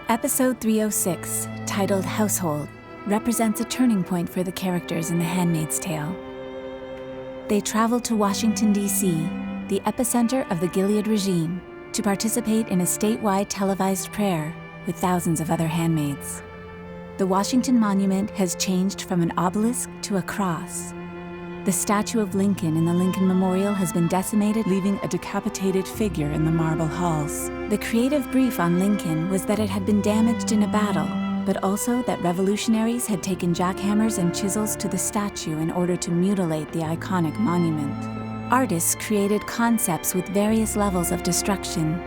Episode 306, titled Household, represents a turning point for the characters in The Handmaid's Tale. They travel to Washington, D.C., the epicenter of the Gilead regime, to participate in a statewide televised prayer with thousands of other handmaids. The Washington Monument has changed from an obelisk to a cross. The statue of Lincoln in the Lincoln Memorial has been decimated, leaving a decapitated figure in the marble halls. The creative brief on Lincoln was that it had been damaged in a battle, but also that revolutionaries had taken jackhammers and chisels to the statue in order to mutilate the iconic monument. Artists created concepts with various levels of destruction.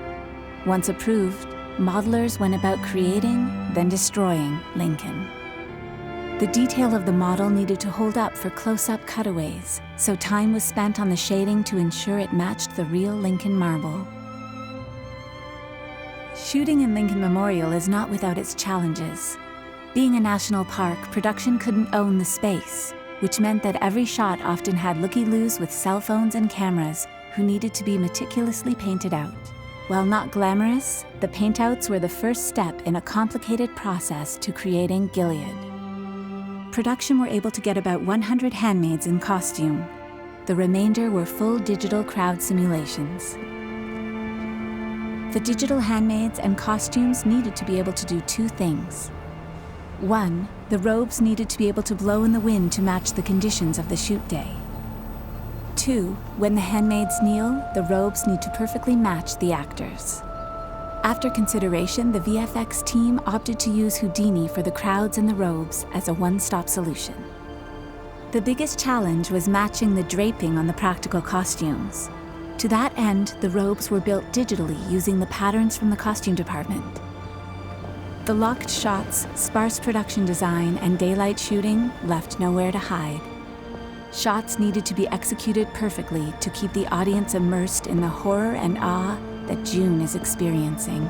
Once approved, modelers went about creating, then destroying Lincoln. The detail of the model needed to hold up for close-up cutaways, so time was spent on the shading to ensure it matched the real Lincoln marble. Shooting in Lincoln Memorial is not without its challenges. Being a national park, production couldn't own the space, which meant that every shot often had looky-loos with cell phones and cameras who needed to be meticulously painted out. While not glamorous, the paintouts were the first step in a complicated process to creating Gilead. Production were able to get about 100 handmaids in costume. The remainder were full digital crowd simulations. The digital handmaids and costumes needed to be able to do two things. One, the robes needed to be able to blow in the wind to match the conditions of the shoot day. Two, when the handmaids kneel, the robes need to perfectly match the actors. After consideration, the VFX team opted to use Houdini for the crowds and the robes as a one-stop solution. The biggest challenge was matching the draping on the practical costumes. To that end, the robes were built digitally using the patterns from the costume department. The locked shots, sparse production design, and daylight shooting left nowhere to hide. Shots needed to be executed perfectly to keep the audience immersed in the horror and awe that June is experiencing.